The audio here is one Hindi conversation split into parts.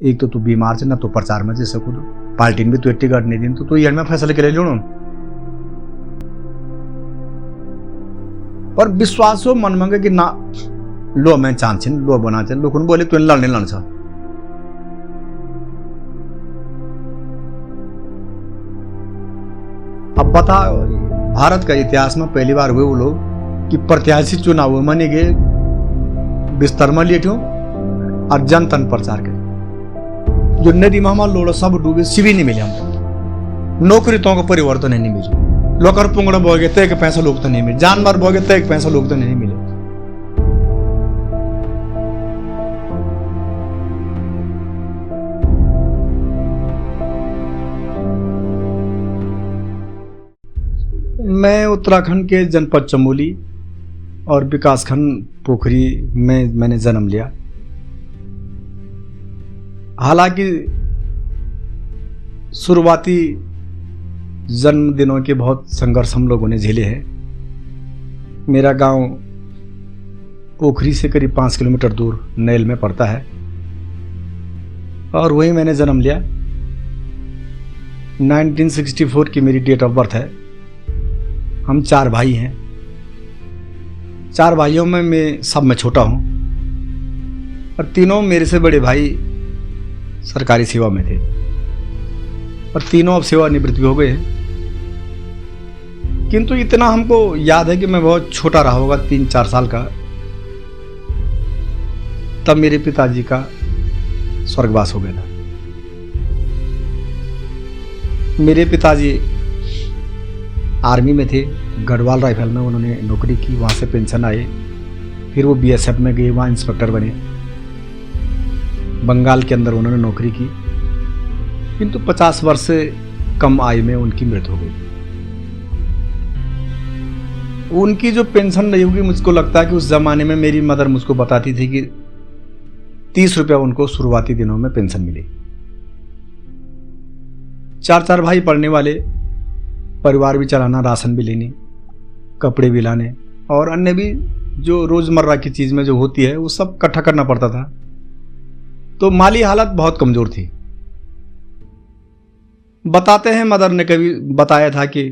एक तो तू बीमार छे ना तो प्रचार में जा सकू तो पार्टी में भी तू टिकट नहीं दिन तो तू ये में फैसला के ले लो पर विश्वास हो मन मांगे कि ना लो मैं चांस लो बना चे लोग बोले तू लड़ने लड़ छ अब बता भारत का इतिहास में पहली बार हुए वो लोग कि प्रत्याशी चुनाव माने गए बिस्तर में लेटे और जनतन प्रचार करे जो नदी में हमारा लोड़ा सब डूबे सिवी नहीं मिले हमको नौकरी तो को परिवर्तन नहीं मिले लोकर पुंगड़ा बोगे तय के पैसा लोग तो नहीं मिले जानवर बोगे तय के पैसा लोग तो नहीं मिले मैं उत्तराखंड के जनपद चमोली और विकासखंड पोखरी में मैंने जन्म लिया। हालांकि शुरुआती जन्म दिनों के बहुत संघर्ष हम लोगों ने झेले हैं। मेरा गांव पोखरी से करीब 5 किलोमीटर दूर नैल में पड़ता है और वहीं मैंने जन्म लिया। 1964 की मेरी डेट ऑफ बर्थ है। हम 4 भाई हैं। 4 भाइयों में मैं सब में छोटा हूं और तीनों मेरे से बड़े भाई सरकारी सेवा में थे और तीनों अब सेवानिवृत्त भी हो गए हैं। किंतु इतना हमको याद है कि मैं बहुत छोटा रहा होगा 3-4 साल का, तब मेरे पिताजी का स्वर्गवास हो गया था। मेरे पिताजी आर्मी में थे, गढ़वाल राइफल में उन्होंने नौकरी की, वहाँ से पेंशन आए, फिर वो बीएसएफ में गए, वहाँ इंस्पेक्टर बने। बंगाल के अंदर उन्होंने नौकरी की, किंतु 50 वर्ष से कम आयु में उनकी मृत्यु हो गई। उनकी जो पेंशन नहीं होगी, मुझको लगता है कि उस जमाने में मेरी मदर मुझको बताती थी कि 30 रुपया उनको शुरुआती दिनों में पेंशन मिली। 4 भाई पढ़ने वाले, परिवार भी चलाना, राशन भी लेनी, कपड़े भी लाने और अन्य भी जो रोजमर्रा की चीज में जो होती है वो सब इकट्ठा करना पड़ता था। तो माली हालत बहुत कमजोर थी। बताते हैं मदर ने कभी बताया था कि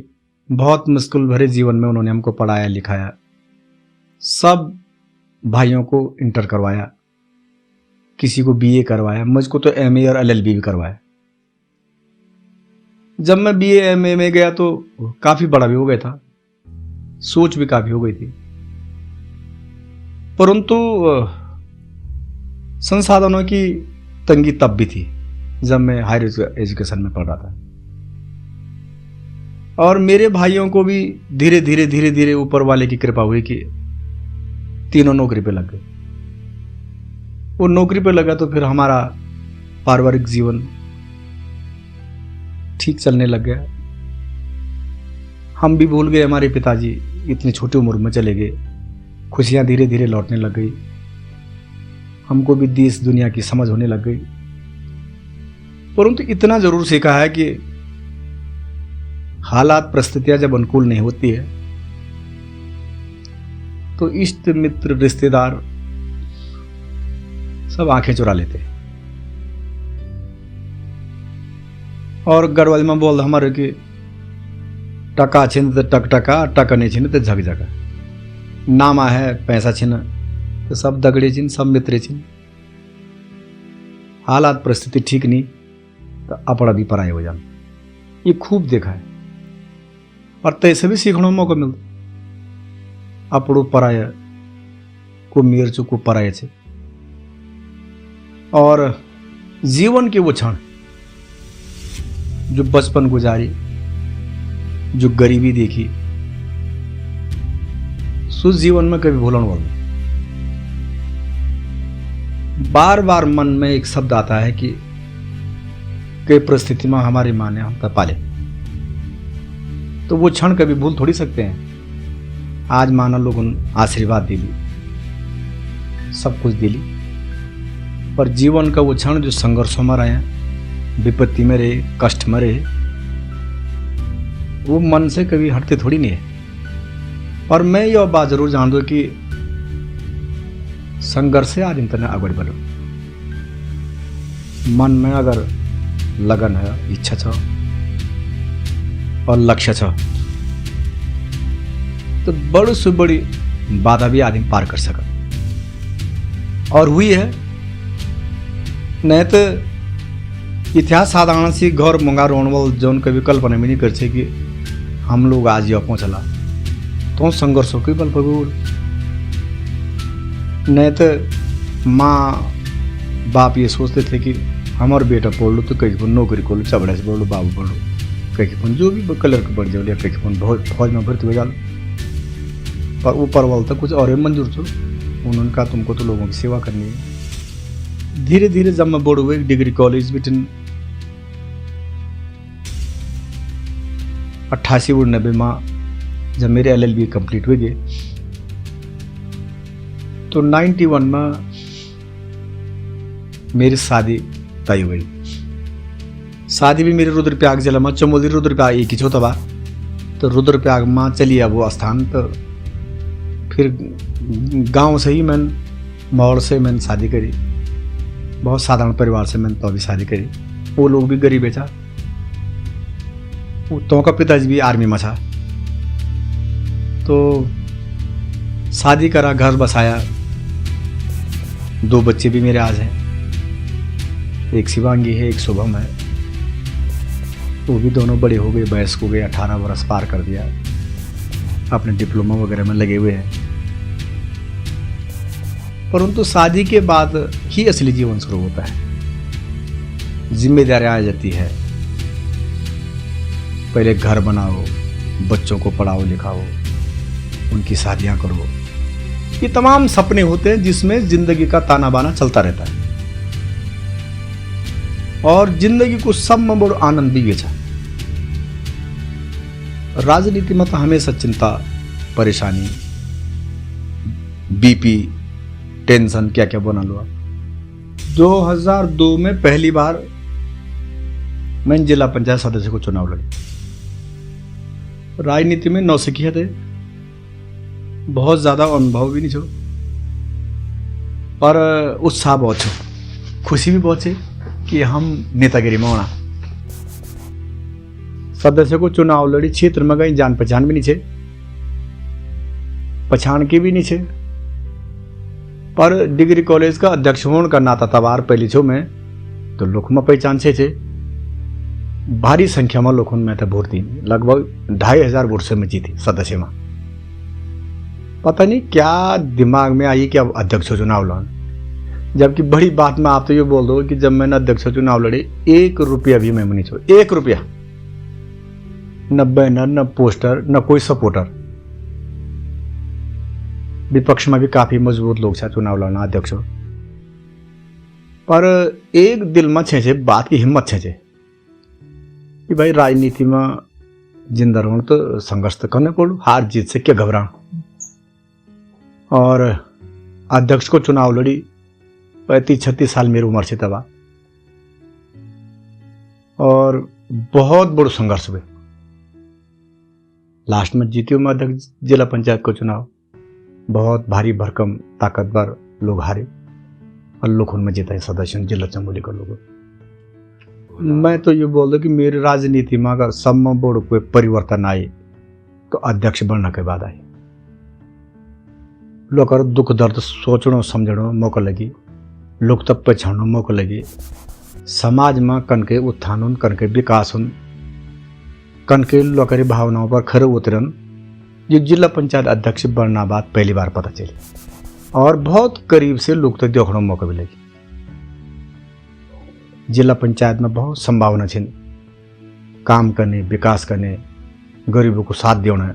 बहुत मुश्किल भरे जीवन में उन्होंने हमको पढ़ाया लिखाया, सब भाइयों को इंटर करवाया, किसी को बीए करवाया, मुझको तो एमए और एलएलबी भी करवाया। जब मैं बीए एमए में गया तो काफी बड़ा भी हो गया था, सोच भी काफी हो गई थी, परंतु संसाधनों की तंगी तब भी थी जब मैं हायर एजुकेशन में पढ़ रहा था। और मेरे भाइयों को भी धीरे धीरे ऊपर वाले की कृपा हुई कि तीनों नौकरी पे लग गए। वो नौकरी पे लगा तो फिर हमारा पारिवारिक जीवन ठीक चलने लग गया। हम भी भूल गए, हमारे पिताजी इतनी छोटी उम्र में चले गए, खुशियां धीरे धीरे लौटने लग गई, हमको भी देश दुनिया की समझ होने लग गई। परंतु इतना जरूर सीखा है कि हालात परिस्थितियां जब अनुकूल नहीं होती है तो इष्ट मित्र रिश्तेदार सब आंखें चुरा लेते हैं। और गढ़वाल में बोल हमारे कि टका छिन तो टक टका, टका नहीं छिन तो झक झका, नामा है पैसा छिन तो सब दगड़े छिन, सब मित्रे छिन। हालात परिस्थिति ठीक नहीं तो अपड़ा भी पराये हो जान, ये खूब देखा है। और तैसे भी सीखने मौका मिलता, अपड़ो पराया को मेर चुको पराये छे। और जीवन के वो क्षण जो बचपन गुजारी, जो गरीबी देखी, सो जीवन में कभी भूलन वाला। बार बार मन में एक शब्द आता है कि कई परिस्थिति में हमारी माँ ने हम पाले, तो वो क्षण कभी भूल थोड़ी सकते हैं। आज माना लोगों ने आशीर्वाद दिली, सब कुछ दिली, पर जीवन का वो क्षण जो संघर्षों में रहे, विपत्ति में रहे, कष्ट में रहे, वो मन से कभी हटते थोड़ी नहीं है। और मैं यह बात जरूर जान दो कि संघर्ष से आज इंतने आगे बढ़ो। मन में अगर लगन है, इच्छा छ और लक्ष्य छ तो बड़ी से बड़ी बाधा भी आदमी पार कर सका। और हुई है। नहीं तो इतिहास साधारण सी घर मंगा रोणवल जौन कभी कल्पना भी नहीं कर छे कि हम लोग आज यहाँ पहुँचला तो संघर्षों के बल पर। नहीं तो माँ बाप ये सोचते थे कि हमारे बेटा पढ़ लो तो कहीं नौकरी कर लो, चबड़े से पढ़ लो, बाबू पढ़ लो, कहीं जो भी कलर के बढ़ जाओ या कहीं फौज में भर्ती हो जाओ। पर ऊपर वाल तो कुछ और मंजूर छो। उन्होंने कहा तुमको तो लोगों की सेवा करनी है। धीरे धीरे जब मैं बढ़ हुए डिग्री कॉलेज बिटन 88-89 में जब मेरे LLB कंप्लीट हुए गए तो 91 में मेरी शादी तय हुई। शादी भी मेरे रुद्रप्रयाग जिला में चमोली रुद्रप्रयाग एक ही छोटा बा। तो रुद्रप्रयाग में चलिए अब वो स्थान। तो फिर गांव से ही मैंने मौड़ से मैंने शादी करी। बहुत साधारण परिवार से मैंने तो अभी शादी करी। वो लोग भी गरीब है। तो का पिताजी भी आर्मी में था। तो शादी करा, घर बसाया। 2 बच्चे भी मेरे आज हैं। एक शिवांगी है, एक शुभम है। वो भी दोनों बड़े हो गए, वयस्क हो गए, 18 वर्ष पार कर दिया, अपने डिप्लोमा वगैरह में लगे हुए हैं। परंतु शादी के बाद ही असली जीवन शुरू होता है। जिम्मेदारियां आ जाती है। पहले घर बनाओ, बच्चों को पढ़ाओ लिखाओ, उनकी शादियां करो। ये तमाम सपने होते हैं जिसमें जिंदगी का ताना बाना चलता रहता है। और जिंदगी को सब में बड़ो आनंद भी बेचा। राजनीति में तो हमेशा चिंता, परेशानी, बीपी, टेंशन क्या क्या बना लो। 2002 में पहली बार मैं जिला पंचायत सदस्य को चुनाव लड़ी। राजनीति में नौसिखिया थे, बहुत ज्यादा अनुभव भी नहीं छो, पर उत्साह बहुत छो, खुशी भी बहुत है कि हम नेतागिरी में होना। सदस्य को चुनाव लड़ी, क्षेत्र में गई, जान पहचान भी नहीं छे, पछाण की भी नहीं छे। पर डिग्री कॉलेज का अध्यक्ष होने का नाता तबार पहली छो में तो लोग में पहचान छे। भारी संख्या में लोगों में वोट दी, लगभग 2500 वोट से मैं जीती सदस्य में। पता नहीं क्या दिमाग में आई कि अब अध्यक्ष चुनाव लड़। जबकि बड़ी बात में आप तो ये बोल दो कि जब मैंने अध्यक्ष चुनाव लड़े 1 रुपया भी मैं नहीं छोड़, 1 रुपया, न बैनर, न पोस्टर, न कोई सपोर्टर। विपक्ष में भी काफी मजबूत लोग छा चुनाव लड़ना अध्यक्ष। पर एक दिल में छे बात की हिम्मत छे कि भाई राजनीति में जिंदा रहूं तो संघर्ष तो करने पड़ो, हार जीत से क्या घबराना। और अध्यक्ष को चुनाव लड़ी। 35-36 साल मेरी उम्र से तबा, और बहुत बड़ो संघर्ष हुए। लास्ट में जीती हूँ मैं अध्यक्ष जिला पंचायत को चुनाव। बहुत भारी भरकम ताकतवर लोग हारे और लोग उनमें जीता है सदस्य जिला चमोली का लोग। मैं तो ये बोल दूं कि मेरी राजनीति में अगर सब में बड़ो कोई परिवर्तन आए तो अध्यक्ष बनने के बाद आए। लोग दुख दर्द सोचनो समझनो मौका लगी, लोग तब पहचानो मौका लगी, समाज में कन के उत्थान उन, कन के विकास उन, कन के लोकरी भावनाओं पर खरे उतरन। ये जिला पंचायत अध्यक्ष बनना बात पहली बार पता चली और बहुत करीब से लोग तक देखने मौका मिलेगी। जिला पंचायत में बहुत संभावना है काम करने, विकास करने, गरीबों को साथ देना।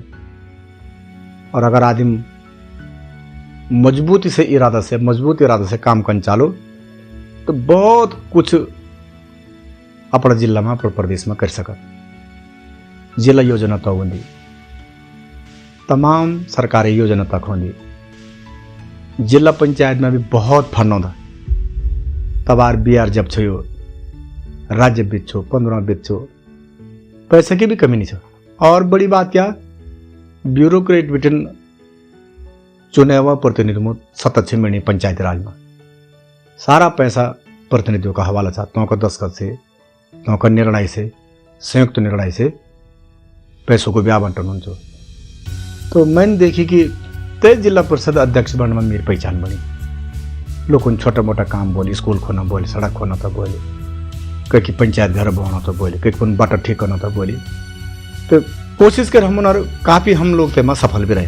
और अगर आदमी मजबूत इरादा से काम करना चालो तो बहुत कुछ अपना जिला में, अपने प्रदेश में कर सका। जिला योजना तो होंगी, तमाम सरकारी योजना तक होंगी। जिला पंचायत में भी बहुत फंड होता। तबार बिहार जब छो, राज्य बीच छो, 15 बीच छो, पैसे की भी कमी नहीं छो। और बड़ी बात क्या, ब्यूरोक्रेट बिटन चुने हुआ प्रतिनिधि में 7 मिलनी पंचायत राज में। सारा पैसा प्रतिनिधियों का हवाला था, तो का दस्तखत से, तो का निर्णय से, संयुक्त निर्णय से पैसों को भी आवंटन हुन्छ। तो मैंने देखी कि तय जिला परिषद अध्यक्ष बनने में मेरी पहचान बनी। लोग छोटा मोटा काम बोले, स्कूल खोना बोले, सड़क खोना तो बोले, कहीं पंचायत घर बनाना तो बोले, कहीं बाटा ठीक करना तो बोले। तो कोशिश कर हम और काफ़ी हम लोग थे सफल भी रहे।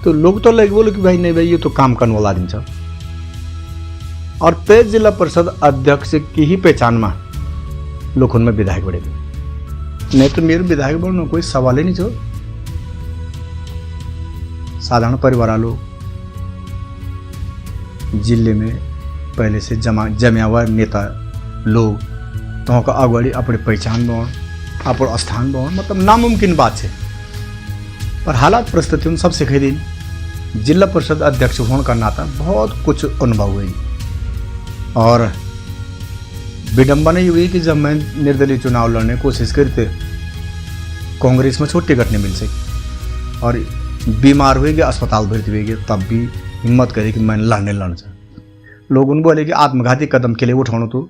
तो लोग तो लगे बोले कि भाई नहीं भाई ये तो काम करने वाला आदमी था। और तय जिला परिषद अध्यक्ष की ही पहचान में लोग उनमें विधायक बड़े थे। नहीं तो मेरे विधायक बनने कोई सवाल ही नहीं छो। साधारण परिवार वालों जिले में पहले से जमा हुआ नेता लोग तो का अगवाड़ी अपने पहचान बन, अपने स्थान बन, मतलब नामुमकिन बात है। पर हालात परिस्थितियों सब सिखाई दी। जिला परिषद अध्यक्ष होने का नाता बहुत कुछ अनुभव हुई। और विडंबना ये हुई कि जब मैं निर्दलीय चुनाव लड़ने की कोशिश करी थे, कांग्रेस में छोटी टिकट नहीं मिल सकी और बीमार हुए कि अस्पताल भर्ती हुए, तब भी हिम्मत करी कि मैं लड़ना चाह। लोग उन बोले कि आत्मघाती कदम के लिए उठाना, तो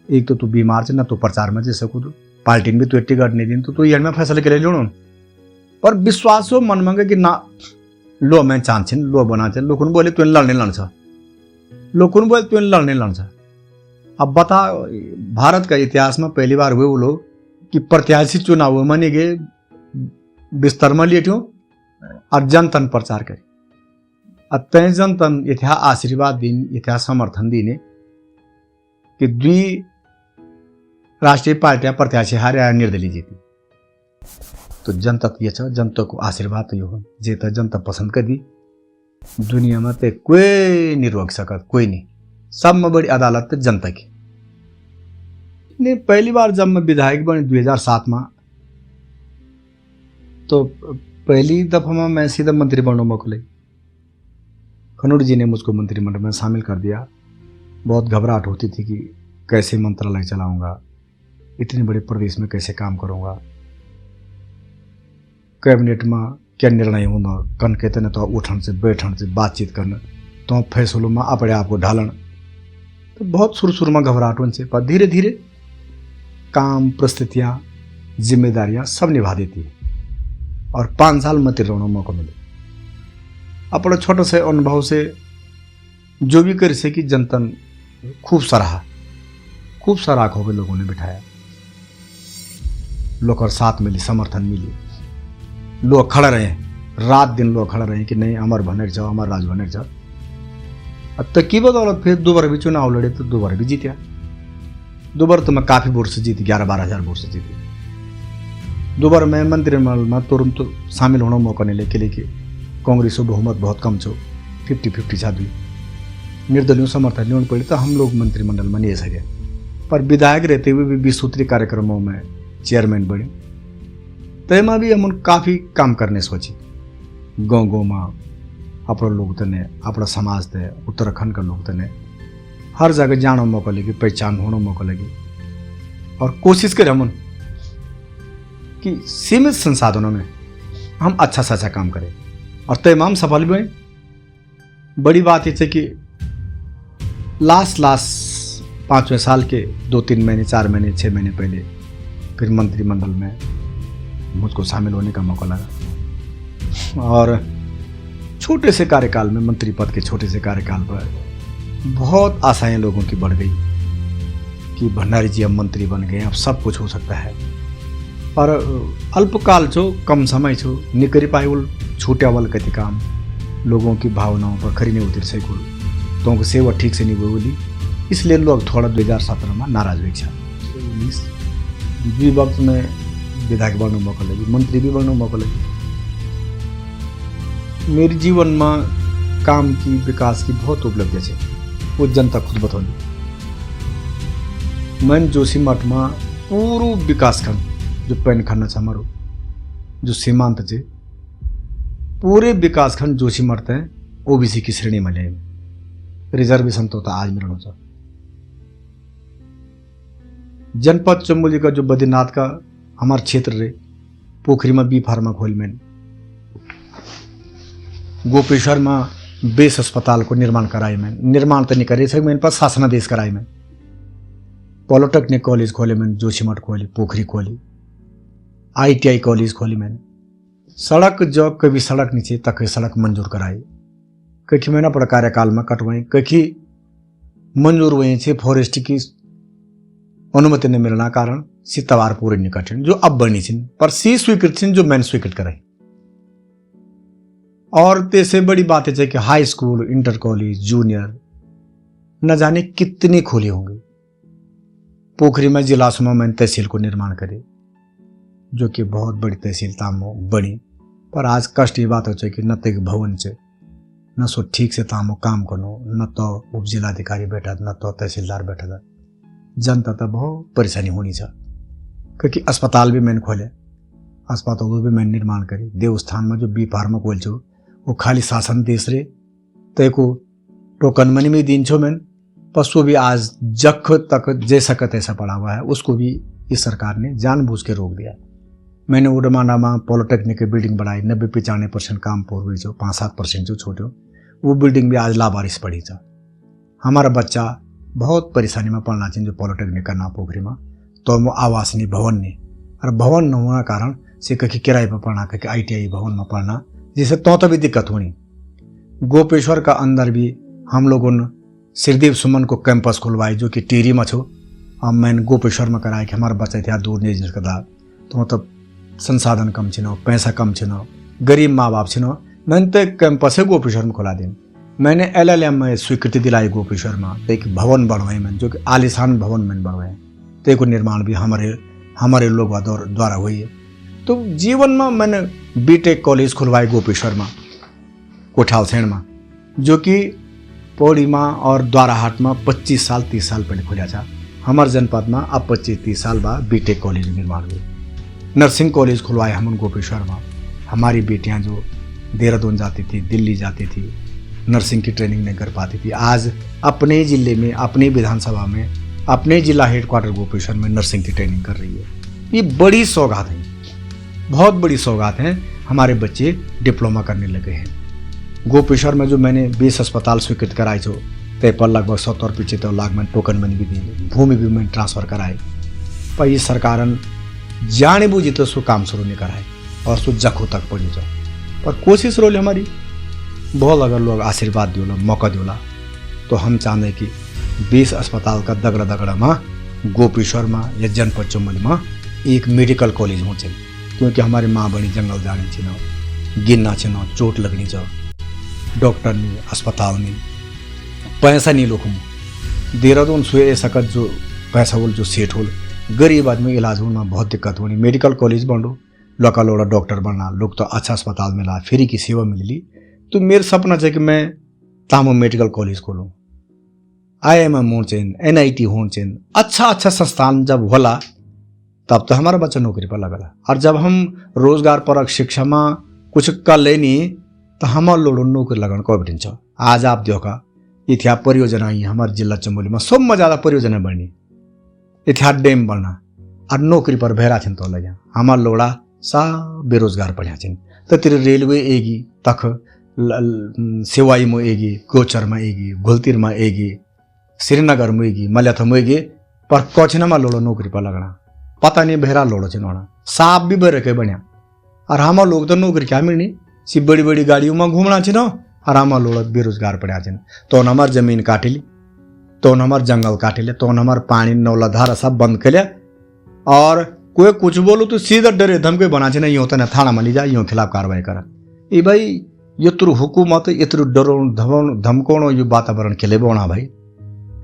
एक तो तू बीमार से ना तो प्रचार में जा सकू, तो पार्टी में तो टिकट नहीं दी, तो तू ये में फैसले के लिए लड़ो। पर विश्वास हो मन मांगे कि ना लो मैं चाहन लो बना चाह। लोग बोले तू लड़ने लड़, लोग बोले तू लड़ने लड़। अब बता, भारत का इतिहास में पहली बार हुए वो लोग कि प्रत्याशी चुनाव माने गए बिस्तर में लेटियों और जनतन प्रचार करे। अब तय जनतन इतिहा आशीर्वाद दिन, इतिहा समर्थन दीने कि द्वि राष्ट्रीय पार्टियां प्रत्याशी हारे निर्दलीय जीती। तो जनता ये छ, जनता को आशीर्वाद तो यो जे तो जनता पसंद कर दी। दुनिया में तो कोई नहीं रोक सकत, कोई नहीं। सब में बड़ी अदालत तो जनता की। नहीं, पहली बार जब मैं विधायक बने 2007 में, तो पहली दफा में मैं सीधा मंत्री बनने मौका लगी। खनौर जी ने मुझको मंत्रिमंडल में शामिल कर दिया। बहुत घबराहट होती थी कि कैसे मंत्रालय चलाऊंगा, इतने बड़े प्रदेश में कैसे काम करूंगा, कैबिनेट में क्या निर्णय होना, कन कहते न तो उठन से बैठन से बातचीत करना, तो फैसलों में अपने आप को ढालन। तो बहुत शुरू में घबराहट होने से, पर धीरे धीरे काम, परिस्थितियाँ, जिम्मेदारियाँ सब निभा देती है। और 5 साल मंत्री रहने मौका मिले। अपने छोटे से अनुभव से जो भी कर सकी जनतन खूब सराहा, खूब सराह हो गए। लोगों ने बिठाया, लोग और साथ मिली, समर्थन मिली। लोग खड़े रहे, रात दिन लोग खड़े रहे कि नहीं अमर भनेर जाओ, अमर राज भनेर जाओ। अब तक की बदौलत फिर 2 बार भी चुनाव लड़े, तो 2 बार भी जीत्या। 2 बार तो मैं काफ़ी वोट से जीती, 11-12 हज़ार वोट से जीती। 2 बार मैं मंत्रिमंडल में तुरंत तो शामिल होने मौका नहीं लेके, लेकिन कांग्रेस को बहुमत बहुत कम छो, 50-50 साथ हुई। निर्दलीय समर्थन लेने पड़े तो हम लोग मंत्रिमंडल में नहीं सके। पर विधायक रहते हुए भी 20 सूत्री कार्यक्रमों में चेयरमैन बने। तय में भी हम काफ़ी काम करने सोची। गाँव में अपना लोग तने, अपना समाज थे, उत्तराखंड का लोग तने हर जगह जाने मौका लगे, पहचान होने मौका लगे। और कोशिश करें हम कि सीमित संसाधनों में हम अच्छा से अच्छा काम करें। और तय में हम सफल भी हैं। बड़ी बात ये है कि लास्ट 5वें साल के 2-3 महीने, 4 महीने, 6 महीने पहले फिर मंत्रिमंडल में मुझको शामिल होने का मौका लगा। और छोटे से कार्यकाल में, मंत्री पद के छोटे से कार्यकाल पर बहुत आशाएं लोगों की बढ़ गई कि भंडारी जी अब मंत्री बन गए, अब सब कुछ हो सकता है। पर अल्पकाल छो, कम समय छो, नहीं करी पाए वो छूटा वाल कति काम, लोगों की भावनाओं पर खरी नहीं उतर सको, तो सेवा ठीक से नहीं बोली। इसलिए लोग थोड़ा 2017 में नाराज हुए। 19 वक्त में विधायक बनने मौका लगी, मंत्री भी बनने मौका लगी। मेरे जीवन में काम की, विकास की बहुत उपलब्धि है, वो जनता खुद बतौली। मैं जोशीमठ में पूरा विकास खंड जो पैन खंड छ हमारो, जो सीमांत है, पूरे विकास खंड जोशीमठ है ओबीसी की श्रेणी में ले। रिजर्वेशन तो आज मिलना चाहिए। जनपद चमोली का जो बद्रीनाथ का हमारा क्षेत्र रहे, पोखरी में बी फार्मा खोल में, गोपेश्वर में बेस अस्पताल को निर्माण कराए में, निर्माण तो नहीं करे सके, मेरे पास शासनादेश कराए में। पॉलिटेक्निक कॉलेज खोले मैंने, जोशीमठ खोली, पोखरी खोली, ITI कॉलेज खोली मैंने। सड़क जो कभी सड़क नीचे तक सड़क मंजूर कराई, कहीं मैंने अपना कार्यकाल में कटवाई, कहीं मंजूर हुए छे फॉरेस्ट की अनुमति नहीं मिलना कारण सितवार पूरे नहीं कठिन जो अब बनी छिन, पर सी स्वीकृत छिन जो मैंने स्वीकृत कराई। और तेसे बड़ी बात है कि high school, inter college, junior न जाने कितनी खोली होंगी। पोखरी में जिला समूह मैंने तहसील को निर्माण करे, जो कि बहुत बड़ी तहसील तामो बनी, पर आज कष्ट ये बात हो कि न तो भवन से न सो ठीक से तामो काम करो, न तो उप जिलाधिकारी बैठा, न तो तहसीलदार बैठा था। जनता तो बहुत परेशानी होनी चाहिए, क्योंकि अस्पताल भी मैंने खोले, अस्पताल भी मैंने निर्माण करी। देवस्थान में जो बी फार्मा खोल छो वो खाली शासन देश रे तय को टोकन मनी में दिन छो मैंने, पशु भी आज जख तक जैसा का तैसा पड़ा हुआ है, उसको भी इस सरकार ने जानबूझ के रोक दिया। मैंने उडमाना में पॉलिटेक्निक की बिल्डिंग बनाई, 90-95% काम पूर्ण हुई, जो 5-7% जो छोटे वो बिल्डिंग भी आज लावारिस पड़ी था। हमारा बच्चा बहुत परेशानी में पढ़ना चाहिए जो पॉलिटेक्निक करना पोखरी में, तो वो आवास नहीं, भवन नहीं, और भवन न होना कारण से कहीं किराए पर पढ़ना, कहीं ITI भवन में पढ़ना, जिससे तो भी दिक्कत होनी। गोपेश्वर का अंदर भी हम लोगों ने श्रीदेव सुमन को कैंपस खुलवाई, जो कि टिहरी में छो। अब मैंने गोपेश्वर में कराया कि हमारा बच्चा इतना दूर नहीं जा सकता, तो मतलब संसाधन कम छिनो, पैसा कम छिनो, गरीब माँ बाप छिनो, मैंने तो कैंपस है गोपेश्वर में खुला दिन। मैंने LLM में स्वीकृति दिलाई गोपेश्वर में, तो एक भवन बढ़वाए मैंने, जो कि आलिशान भवन मैंने बढ़वाए, तो एक निर्माण भी हमारे लोग द्वारा हुई है। तो जीवन में मैंने BTech कॉलेज खुलवाए गोपेश्वर में, कोठालसेन में, जो कि पौड़ी में और द्वाराहाट में 25 साल 30 साल पहले खुला था। हमारे जनपद में अब 25-30 साल बाद BTech कॉलेज निर्माण हुई। नर्सिंग कॉलेज खुलवाए हम गोपेश्वर में। हमारी बेटियां जो देहरादून जाती थी, दिल्ली जाती थी, नर्सिंग की ट्रेनिंग नहीं कर पाती थी, आज अपने जिले में, अपनी विधानसभा में, अपने जिला हेडक्वार्टर गोपेश्वर में नर्सिंग की ट्रेनिंग कर रही है। ये बड़ी सौगात है, बहुत बड़ी सौगात है। हमारे बच्चे डिप्लोमा करने लगे हैं। गोपेश्वर में जो मैंने 20 अस्पताल स्वीकृत कराए छो, तय पर लगभग 70-75 लाख में टोकन मनी भी दी, भूमि भी मैंने ट्रांसफर कराए, पर ये सरकार जाने बूझी तो सो काम शुरू नहीं कराए और सो जखो तक पड़ी जाओ। पर कोशिश रोल हमारी बहुत, अगर लोग आशीर्वाद दियोला, मौका दियोला, तो हम चाहते कि 20 अस्पताल का दगड़ा में गोपेश्वर में या जनपद चौमली में एक मेडिकल कॉलेज हो चाहिए, क्योंकि हमारी माँ बड़ी जंगल जाने छिनो, गिरना छिनो, चोट लगनी जाओ, डॉक्टर नहीं, अस्पताल नहीं, पैसा नहीं लोग देहरादून सुए सकत जो पैसा बोल जो सेठ हो, गरीब आदमी इलाज होना बहुत दिक्कत होनी। मेडिकल कॉलेज बनो, लोका लोड़ा डॉक्टर बनना, लोग तो अच्छा अस्पताल मिला, फ्री की सेवा मिली। तो मेरा सपना है कि मैं तामो मेडिकल कॉलेज खोलूँ, IIM होना चाहिए, NIT होना चाहिए, अच्छा संस्थान जब होला तब तो हमारा बच्चा नौकरी पर लगला। और जब हम रोजगार परक शिक्षा में कुछ कर लेनी तो हमारे लोग नौकरी लगन को बिटिन छ। आज आप देखा इतिहा परियोजना ही हमारे जिला चमोली में सब में ज़्यादा परियोजना बढ़नी, इतिहा डैम बढ़ना और नौकरी पर भेरा छिन तो लगे हमारे लोड़ा सब बेरोजगार पड़ा छिन। तो तेरे रेलवे एगी तक सेवाई में एगी, गोचर में एगी, घुलतीर में एगी, श्रीनगर में एगी, मल्याथा में एगी, पर कोचना में लोड़ो नौकरी पर लगना पता नहीं भेरा लोड़ो छिनोना साफ भी बेरे के बढ़िया। और हमारे लोग तो नौकरी क्या मिलनी, सी बड़ी बड़ी गाड़ियों में घूमना छिनो, और हमारे लोग बेरोजगार पड़ा छिन। तो हमार जमीन काटी ली, तो हमार जंगल काटी ले, तो हमार पानी नौला धारा सब बंद कर लिया, और कोई कुछ बोलो तो सीधा डरे धमके बना छिना, यूँ होता ना थाना में ली जा, यूँ खिलाफ कार्रवाई करा। ये भाई यत्रु हुकूमत यत्रु डरो धमकोणो ये वातावरण के लिए बोना भाई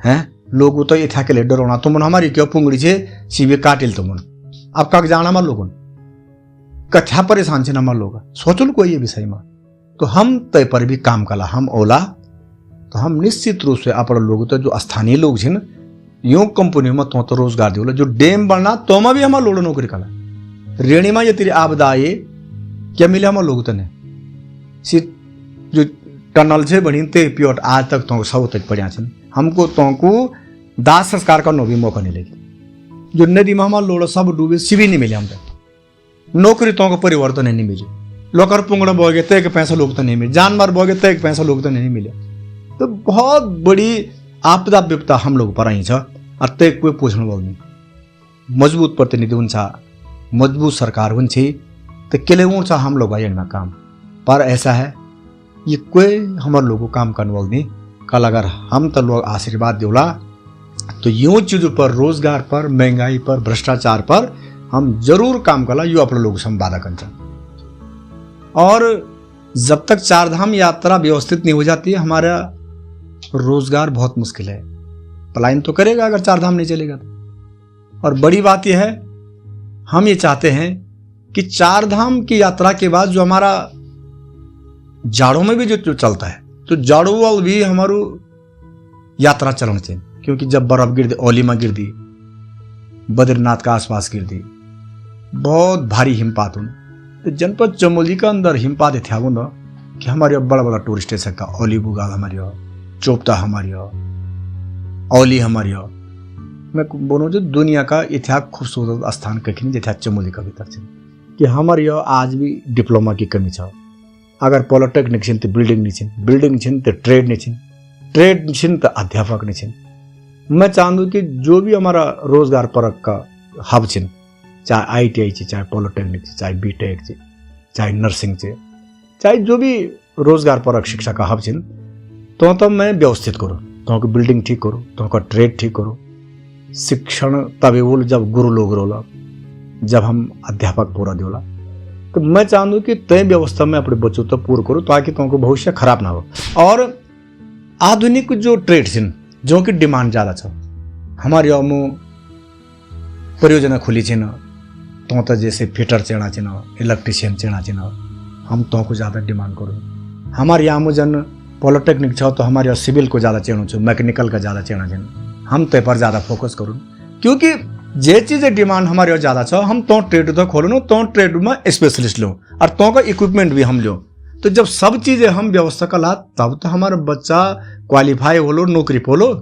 हैं, लोग तो ये था के लिए डरोना। तुम हमारी क्यों पुंगड़ी से सीबी काटिल तुम अब कक जाना हमारे लोगों कथा परेशान छे हमारे लोग सोचल कोई ये विषय में। तो हम तय पर भी काम कला, हम ओला तो हम निश्चित रूप से अपने लोग तो जो स्थानीय लोग छे यूं कंपनी में तो रोजगार दियो, जो डैम बनना तो में भी हमारे लोग नौकरी कला। रेणी में ये तेरी आपदा ये क्या मिले हमारे लोग तने जो टनल से बनी ते प्योट आज तक तो सब तक पड़ा छन, हमको तो को दाह संस्कार करने भी मौका नहीं लगी। जो नदी में हमारे लोग सब डूबे सिवी नहीं मिले, हम तक नौकरी तो को परिवर्तन नहीं मिली, लोकर पुंगड़ा बोगे तय के पैसा लोग तो नहीं मिले, जानवर बोगे तय के पैसा लोग तो नहीं मिले। तो बहुत बड़ी आपदा विपदा हम लोग पर आई छ। अत्तै कोही पूछ्नु बोल्ने मजबूत प्रतिनिधि हुन्छ, मजबूत सरकार हुन्छ तो केले उठ हम लोग भाई में काम। पर ऐसा है ये कोई हमारे लोगों काम करने वाले नहीं। कल अगर हम तो लोग आशीर्वाद देवला तो यूं चीज़ों पर, रोजगार पर, महंगाई पर, भ्रष्टाचार पर हम जरूर काम कला। यू अपने लोगों से हम वादा कर। और जब तक चारधाम यात्रा व्यवस्थित नहीं हो जाती है हमारा रोजगार बहुत मुश्किल है। पलायन तो करेगा अगर चारधाम नहीं चलेगा तो। और बड़ी बात यह है, हम ये चाहते हैं कि चारधाम की यात्रा के बाद जो हमारा जाड़ों में भी जो चलता है तो जाड़ों वाल भी हमारू यात्रा चलना चाहिए। क्योंकि जब बर्फ गिर दी, ओली में गिर दी, बद्रीनाथ का आसपास गिर दी, बहुत भारी हिमपात होने तो जनपद चमोली का अंदर हिमपात थे वो ना कि हमारे बड़ा बड़ा टूरिस्ट स्टेशन का ओली बुगाल हमारी हो, चोपता हमारी हो, ओली हमारी हो। मैं बोलूँ जो दुनिया का इतिहास खूबसूरत स्थान कहीं नहीं जैसे चमोली का भीतर से कि हमारी आज भी डिप्लोमा की कमी छ। अगर पॉलिटेक्निक छिन तो बिल्डिंग नहीं छिन, बिल्डिंग छिन तो ट्रेड नहीं छिन, ट्रेड छिन तो अध्यापक नहीं छिन। मैं चाहूँ कि जो भी हमारा रोजगार परक का हब छिन, चाहे ITI चे, चाहे पॉलिटेक्निक चे, चाहे BTech चे, चाहे नर्सिंग चे, चाहे जो भी रोजगार परक शिक्षा का हब छिन तो मैं व्यवस्थित करूँ, तो बिल्डिंग ठीक करूँ, तो ट्रेड ठीक करूँ। शिक्षण तभी बोल जब गुरु लोग रोला, जब हम अध्यापक पूरा देला तो मैं चाहूँ कि तय व्यवस्था में अपने बच्चों तक पूर्ण करूँ ताकि तुमको भविष्य खराब ना हो। और आधुनिक जो ट्रेड छिन जो कि डिमांड ज़्यादा छ, हमारे अमु परियोजना खुली छिन तो जैसे फिटर चेना छिन, इलेक्ट्रिशियन चेना छिन, हम तो को ज़्यादा डिमांड करूँ। हमारे यहाँ जन पॉलिटेक्निक छ तो हमारे यहाँ सिविल को ज़्यादा चेणु छ, मैकेनिकल का ज़्यादा चेना छिन, हम तय पर ज़्यादा फोकस करूँ। क्योंकि जे चीज़ें डिमांड हमारे यहाँ ज़्यादा छ हम तो ट्रेड तो खोलो, तो ट्रेड में स्पेशलिस्ट लो और तो का इक्विपमेंट भी हम लो। तो जब सब चीज़ें हम व्यवस्था का ला तब तो हमारा बच्चा क्वालिफाई हो लो, नौकरी पोलो।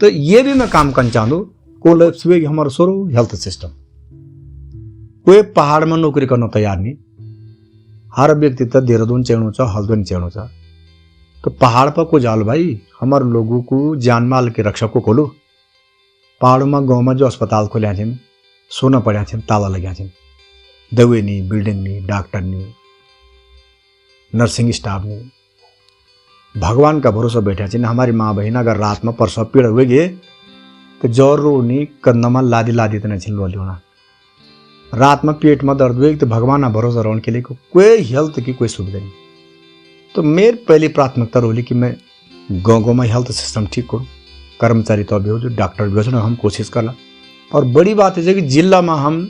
तो ये भी मैं काम करना चाहूँ को हमारा सोरो हेल्थ सिस्टम। कोई पहाड़ में नौकरी करना तैयार नहीं, हर व्यक्ति तो देहरादून चेणु छ, हल्द्वानी चेणु छ। तो पहाड़ पर को जाल भाई हमारे लोगों को जान माल के रक्षा को खोलो। पहाड़ों में गाँव में जो अस्पताल खोलिया छिन, सोना पड़ा छिन, ताला लग्या छिन, दवाई नहीं, बिल्डिंग नहीं, डॉक्टर नहीं, नर्सिंग स्टाफ नहीं, भगवान का भरोसा बैठा छिन। हमारी माँ बहन अगर रात में परसों पीड़ हुए गए तो जोर रो नहीं कंधा में लादी लादी तो नहीं लो होना। रात में पेट में दर्द हुए तो भगवान भरोसा रहने के लिए कोई हेल्थ की कोई सुविधा नहीं। तो मेरी पहली प्राथमिकता रही कि मैं गाँव में हेल्थ सिस्टम ठीक करूँ, कर्मचारी तो भी हो, जो डॉक्टर भी हो, हम कोशिश करना। और बड़ी बात है कि जिला में हम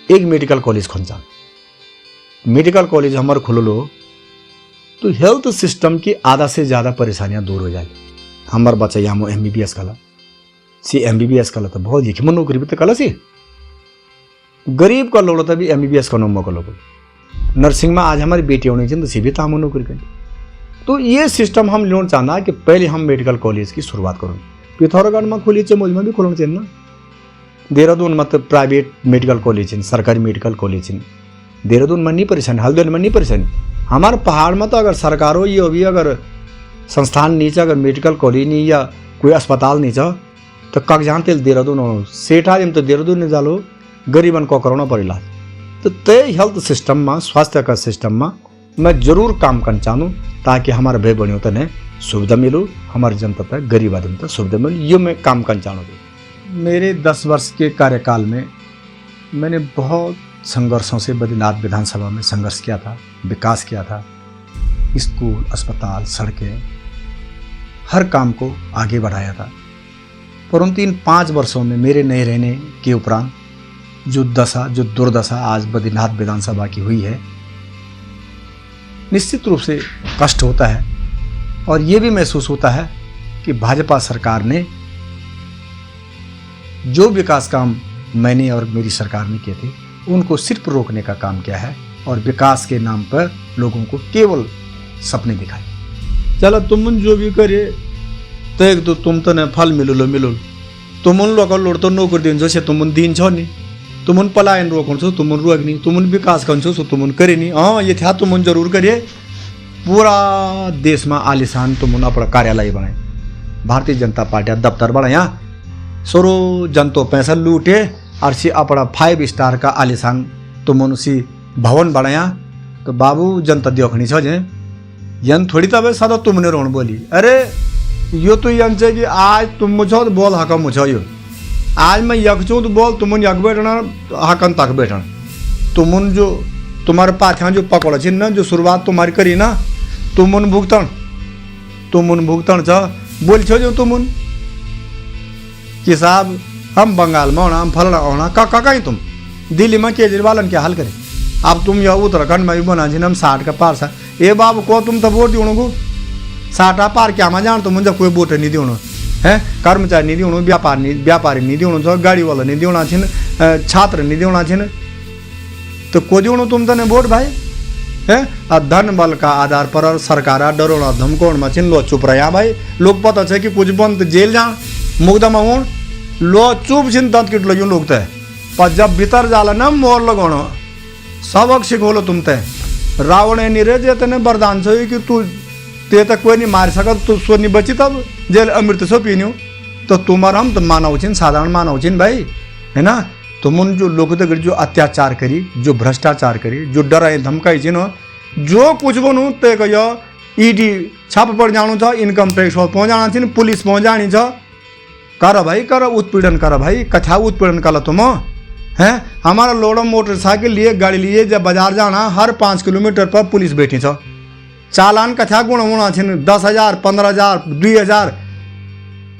एक मेडिकल कॉलेज खोलचा, मेडिकल कॉलेज हमारे खुल लो तो हेल्थ सिस्टम की आधा से ज़्यादा परेशानियां दूर हो जाएगी। हमारे बच्चा यहाँ MBBS कला सी, MBBS कला तो बहुत लिखी में नौकरी भी तो कला सी, गरीब का लोड़ा था भी MBBS का नौमा का लोग। नर्सिंग में आज हमारी बेटी होनी चाहिए तो सी भी तो हम नौकरी करें। तो ये सिस्टम हम लेना चाहना है कि पहले हम मेडिकल कॉलेज की शुरुआत करूँ। पिथौरागढ़ में खोली, चमोली में भी खोलना चाहिए ना। देहरादून में तो प्राइवेट मेडिकल कॉलेज है, सरकारी मेडिकल कॉलेज है। देहरादून में नहीं परेशानी, हल्द्वानी में नहीं परेशानी। हमारे पहाड़ में तो अगर सरकारों ये अभी अगर संस्थान नहीं अगर मेडिकल कॉलेज नहीं या कोई अस्पताल नहीं तो कागजान तेल देहरादून सेठा जिम तो देहरादून नहीं जालो, गरीबन को कराना पड़ इलाज। तो तय हेल्थ सिस्टम में, स्वास्थ्य का सिस्टम में मैं जरूर काम करना चाहूँ ताकि हमारे भाई बहनों तक सुविधा मिलू, हमारी जनता तक, गरीब आदमी तक सुविधा मिलू। ये मैं काम करना चाहूँगी। मेरे 10 वर्ष के कार्यकाल में मैंने बहुत संघर्षों से बद्रीनाथ विधानसभा में संघर्ष किया था, विकास किया था। स्कूल, अस्पताल, सड़कें, हर काम को आगे बढ़ाया था। परंतु इन 5 वर्षों में मेरे नहीं रहने के उपरांत जो दुर्दशा आज बद्रीनाथ विधानसभा की हुई है, निश्चित रूप से कष्ट होता है। और ये भी महसूस होता है कि भाजपा सरकार ने जो विकास काम मैंने और मेरी सरकार ने किए थे उनको सिर्फ रोकने का काम किया है और विकास के नाम पर लोगों को केवल सपने दिखाए। चलो तुम जो भी करे तो एक तो तुम तो न फल मिलो तुम लोग लोड तो नौकरी दिन से तुम दिन छो नहीं, तुम पलायन रोको तुम रोकनी, तुम विकास कर तुम करे नहीं। हाँ ये था तुम जरूर करिए। पूरा देश में आलिशान तुम अपना कार्यालय बनाए, भारतीय जनता पार्टी दफ्तर बनाया, सोरो जनतो पैसा लूटे और सी अपना 5 स्टार का आलिशान तुम सी भवन बनाया तो बाबू जनता देखनी छो जे यन थोड़ी तब सदा तुमने रोन बोली अरे यो तो यन से कि आज तुम मुझो तो बोल हक मुझो यो आज मैं यकचू तो बोल तुम यक बैठना हकन तक बैठना तुम जो तुम्हारे पाछा जो पकड़ छी ना जो शुरुआत तुम्हारी करी ना तुम भुगतान छ बोल छो जो तुम कि साहब हम बंगाल में होना हम फलना होना कहीं तुम दिल्ली में केजरीवाल क्या हाल करे अब तुम यह उत्तराखंड में भी बना जी हम 60 का पार सा ये बाबू को तुम तो वोट दियो को 60 पार क्या मैं जान तुम जब कोई वोट नहीं दियो है कर्मचारी नहीं दियो व्यापारी नहीं दियो गाड़ी वाला नहीं दियोना छिन छात्र नहीं दियोना छिन तो को दियो तुम तने वोट भाई है धन बल का आधार पर और सरकार डरोना धमकोण में छिन लो चुप रहा भाई लोग पता है कि कुछ बंद जेल जा मुकदमा हो लो चुप छिन दंत किट लो लोग तय पर जब भीतर जाला ना मोर लगोनो सबक सिखोलो तुम तय रावण नहीं रे जे तने वरदान छो कि तू ते तक कोई नहीं मार सकत तू सो नहीं बची तब जेल अमृत सो पीन्यू तो तुम्हारा हम तो मानव छिन साधारण मानव छिन भाई है ना तुम जो लोग तक जो अत्याचार करी जो भ्रष्टाचार करी जो डराए धमकाई छिन जो कुछ बनू ते कहो ईडी छाप पड़ जाणु छ इनकम टैक्स पहुँच जाना छिन पुलिस पहुँच जानी छ कर भाई कर उत्पीड़न कर भाई कथा उत्पीड़न कर तुम हैं हमारा लोडो मोटरसाइकिल लिए गाड़ी लिए जब बाजार जाना हर 5 किलोमीटर पर पुलिस बैठी छ चालान कथा गुण होना छिन 10,000 15,000 2,000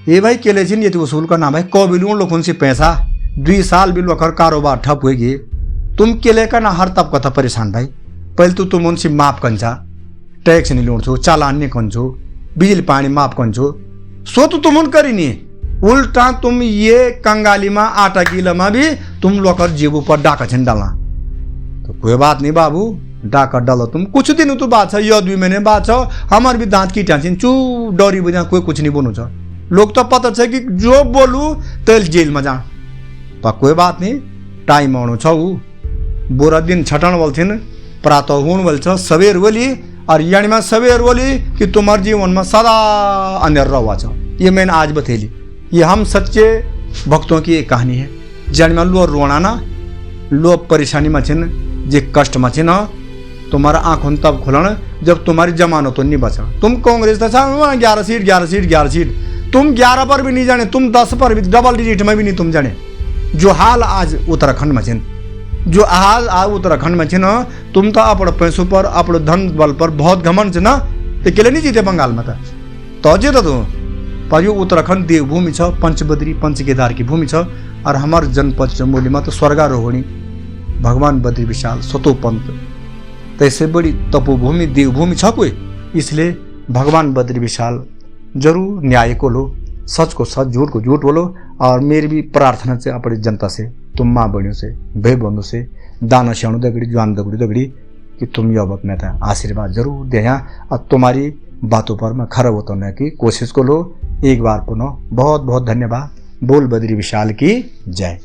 ये भाई केले छिन ये तो वसूल करना भाई को बिलून लोग उनसे पैसा 2 साल भी लोग कारोबार ठप होगी तुम केले का ना हर तब कथा परेशान भाई पहले तो तुम उनसे माफ कंछा टैक्स नहीं लूट छो चालान नहीं कंछो बिजली पानी माफ कंछो सो तो तुम उन करी नहीं उल्टा तुम ये कंगाली में आटा गीला में भी तुम लोग जेबू पर डाका छिन डालना तो कोई बात नहीं बाबू डाका डालो तुम कुछ दिन तो बात है 2 महीने बात है हमारे भी दांत की टेंशन चू डरी बजा कोई कुछ नहीं बोलू छ लोग तो पता है कि जो बोलू तेल जेल में जा पर कोई बात नहीं टाइम आनु छ बुरा दिन छटन वाल थिन प्रातः हुन वाल छ सवेर वाली और यानी में सवेर वाली कि तुम्हारे जीवन में सदा अंधेर रहा छ ये मैंने आज बतेली ये हम सच्चे भक्तों की एक कहानी है जन में लो रोना ना लो परेशानी में छिन जे कष्ट में छिन तुम्हारा आंखों तब खुलन जब तुम्हारी जमानत तो नहीं बचा तुम कांग्रेस 11 सीट तुम 11 पर भी नहीं जाने तुम 10 पर भी डबल डिजिट में भी नहीं तुम जाने जो हाल आज उत्तराखंड में छिन जो हाल आज उत्तराखंड में छिन तुम तो अपने पैसों पर अपने धन बल पर बहुत घमंड छ ना तो केले नहीं जीते बंगाल में तो जीत तुम पर यो उत्तराखंड देवभूमि छ पंचबद्री पंचकेदार की भूमि छ और हमारे जनपद चमोली में तो स्वर्गारोहणी भगवान बद्री विशाल स्वतो पंत तैसे बड़ी तपोभूमि देवभूमि छ कोई इसलिए भगवान बद्री विशाल जरूर न्याय को लो सच को सच झूठ को झूठ बोलो और मेरी भी प्रार्थना से अपनी जनता से तुम माँ बहनों से भाई बहनों से दाना श्याणु दगड़ी ज्वान दगड़ी कि तुम यह वक्त में था आशीर्वाद जरूर दे और तुम्हारी बातों पर मैं खरा उतरने की कोशिश को लो एक बार पुनः बहुत बहुत धन्यवाद बोल बद्री विशाल की जय।